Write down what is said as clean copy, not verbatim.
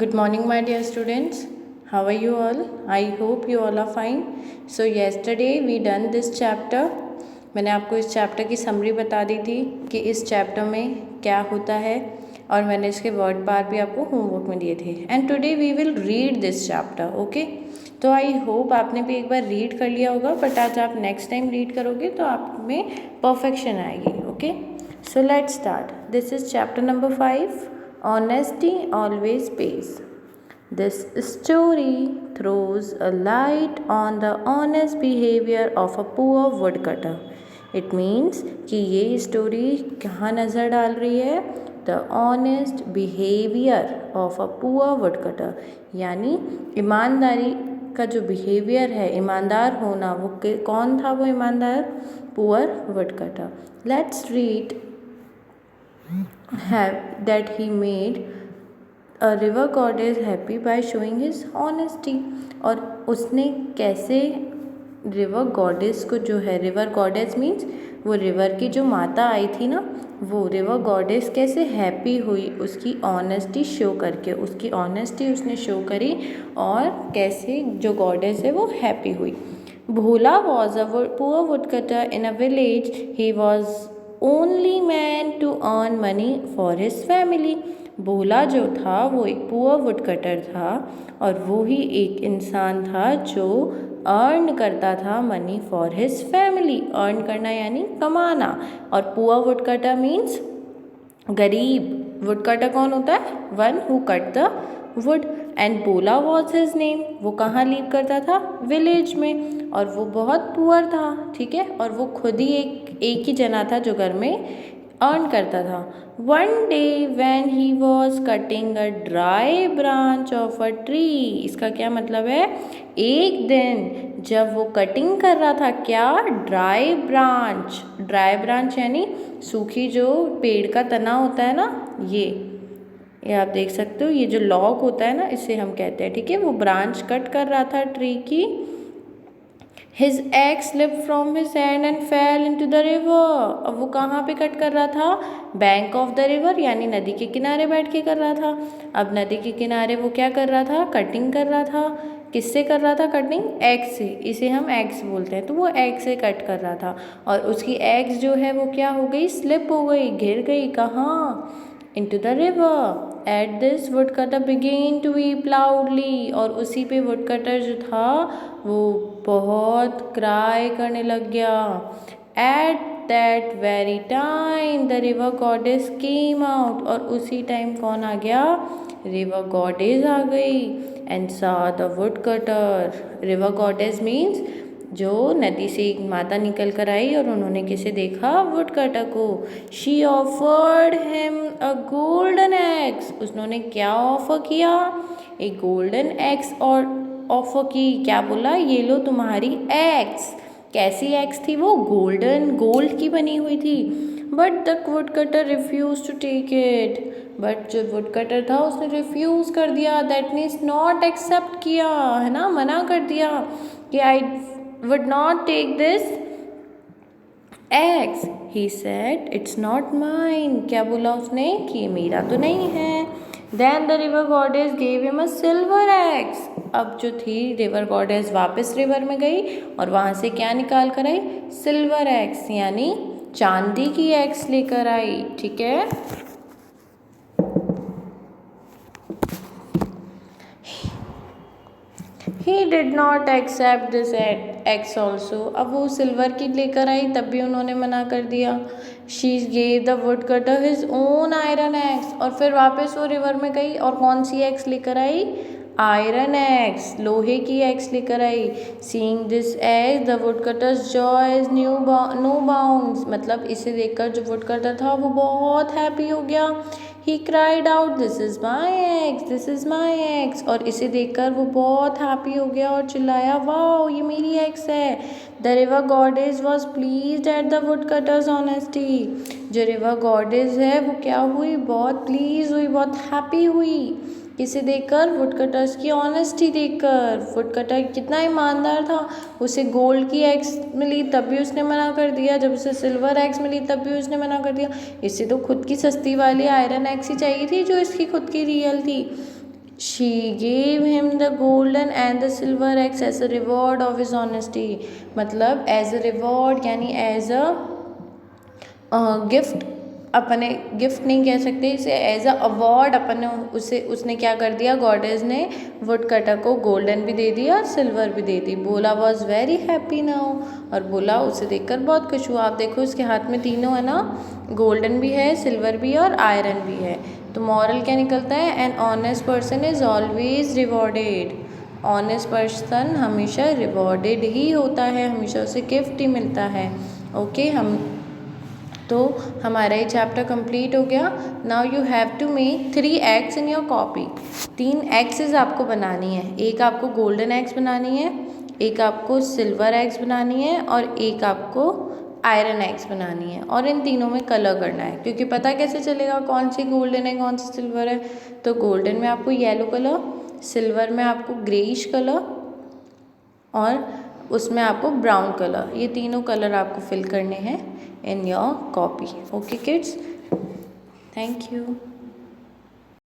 Good morning, my dear students. How are you all? I hope you all are fine. So yesterday we done this chapter. मैंने आपको इस chapter की summary बता दी थी कि इस चैप्टर में क्या होता है और मैंने इसके वर्ड पार भी आपको होमवर्क में दिए थे. And today we will read this chapter. Okay, तो आई होप आपने भी एक बार रीड कर लिया होगा, बट आज आप नेक्स्ट टाइम रीड करोगे तो आप में परफेक्शन आएगी. Okay, so let's start. This is chapter number 5. Honesty always pays. This story throws a light on the honest behavior of a poor woodcutter. It means कि ये story कहाँ नज़र डाल रही है? The honest behavior of a poor woodcutter, यानी ईमानदारी का जो बिहेवियर है, ईमानदार होना, वो कौन था वो ईमानदार? Poor woodcutter. Let's read that he made a river goddess happy by showing his honesty. और उसने कैसे रिवर गॉडेस को जो है, रिवर गॉडेस मीन्स वो रिवर की जो माता आई थी ना, वो रिवर गॉडेस कैसे हैप्पी हुई उसकी ऑनेस्टी शो करके. उसकी ऑनेस्टी उसने शो करी और कैसे जो गॉडेस है वो हैप्पी हुई. Bhola was a poor woodcutter in a village. He was only man to earn money for his family. Bhola जो था वो एक पुअर वुडकटर था और वो ही एक इंसान था जो अर्न करता था money for his family. Earn करना यानी कमाना. और पुअर वुडकटर मीन्स गरीब. वुडकटर कौन होता है? One who cut the wood. And Bhola was his name. वो कहाँ लीव करता था? विलेज में. और वो बहुत पुअर था, ठीक है, और वो खुद ही एक ही जना था जो घर में अर्न करता था. One day when he was cutting a dry branch of a tree. इसका क्या मतलब है? एक दिन जब वो कटिंग कर रहा था, क्या? Dry branch. ड्राई ब्रांच यानी सूखी जो पेड़ का तना होता है ना, ये आप देख सकते हो, ये जो लॉग होता है ना, इसे हम कहते हैं, ठीक है. वो ब्रांच कट कर रहा था ट्री की. His axe slipped from his hand and fell into the river. अब वो कहाँ पे कट कर रहा था? बैंक ऑफ द रिवर, यानी नदी के किनारे बैठ के कर रहा था. अब नदी के किनारे वो क्या कर रहा था? कटिंग कर रहा था. किससे कर रहा था कटिंग? एक्स से. इसे हम एक्स बोलते हैं. तो वो एक्स से कट कर रहा था और उसकी एक्स जो है वो क्या हो गई? स्लिप हो गई, गिर गई. कहाँ? into the river. At this woodcutter began to weep loudly. और उसी पे woodcutter जो था वो बहुत क्राई करने लग गया. At that very time the river goddess came out. और उसी टाइम कौन आ गया? river goddess आ गई. and saw the woodcutter. river goddess means जो नदी से एक माता निकल कर आई और उन्होंने किसे देखा? वुडकटर को. She offered him a golden x. उन्होंने क्या ऑफर किया? एक गोल्डन एक्स और ऑफर की. क्या बोला? ये लो तुम्हारी एक्स. कैसी एक्स थी वो? गोल्डन, गोल्ड की बनी हुई थी. But the woodcutter refuse to take it. But जो वुडकटर था उसने रिफ्यूज कर दिया. दैट मीन्स नॉट एक्सेप्ट किया, है ना, मना कर दिया कि आई would not take this eggs. He said it's not mine. क्या बोला उसने? कि मेरा तो नहीं है. Then the river goddess gave him a silver axe. अब जो थी रिवर गॉडेस वापस रिवर में गई और वहाँ से क्या निकाल कर आई? सिल्वर एक्स, यानी चांदी की एक्स लेकर आई, ठीक है. He did not accept this axe also. अब वो सिल्वर की लेकर आई तब भी उन्होंने मना कर दिया. She gave the woodcutter his own iron axe. और फिर वापस वो रिवर में गई और कौन सी एक्स लेकर आई? आयरन एक्स, लोहे की एक्स लेकर आई. Seeing this axe, the woodcutter's joy is no bounds. मतलब इसे देखकर जो वुडकटर था वो बहुत हैप्पी हो गया. He cried out, this is my axe, this is my axe. और इसे देखकर वो बहुत हैप्पी हो गया और चिल्लाया, वाओ ये मेरी एक्स है. The river goddess was pleased at the woodcutter's honesty. जो रिवर गॉडेस है वो क्या हुई? बहुत प्लीज हुई, बहुत हैप्पी हुई. किसे देखकर? वुडकटर्स की ऑनेस्टी देखकर. वुडकटर कितना ईमानदार था. उसे गोल्ड की एक्स मिली तब भी उसने मना कर दिया. जब उसे सिल्वर एक्स मिली तब भी उसने मना कर दिया. इसे तो खुद की सस्ती वाली आयरन एक्स ही चाहिए थी जो इसकी खुद की रियल थी. She gave him the golden and the silver eggs as a reward of his honesty, मतलब एज अ रिवॉर्ड यानी एज अ गिफ्ट, अपने गिफ्ट नहीं कह सकते इसे, एज अ अवार्ड अपन उसे उसने क्या कर दिया, गॉडेस ने वुड कटर को गोल्डन भी दे दिया और सिल्वर भी दे दी। बोला वॉज वेरी हैप्पी नाउ, और बोला उसे देखकर बहुत खुश हुआ। आप देखो इसके हाथ में तीनों है ना, गोल्डन भी है, सिल्वर भी है और आयरन भी है। तो मॉरल क्या निकलता है, an honest person is always rewarded, honest person हमेशा रिवॉर्डेड ही होता है, हमेशा उसे गिफ्ट ही मिलता है। ओके, हम तो हमारा ये चैप्टर कंप्लीट हो गया। Now you have to make 3 eggs in your copy. 3 eggses आपको बनानी है, एक आपको गोल्डन एग्स बनानी है, एक आपको सिल्वर एग्स बनानी है और एक आपको आयरन एग्स बनानी है, और इन तीनों में कलर करना है। क्योंकि पता कैसे चलेगा कौन सी गोल्डन है कौन सी सिल्वर है, तो गोल्डन में आपको येलो कलर, सिल्वर में आपको ग्रेइश कलर और उसमें आपको ब्राउन कलर, ये तीनों कलर आपको फिल करने हैं in your copy. Okay kids, thank you.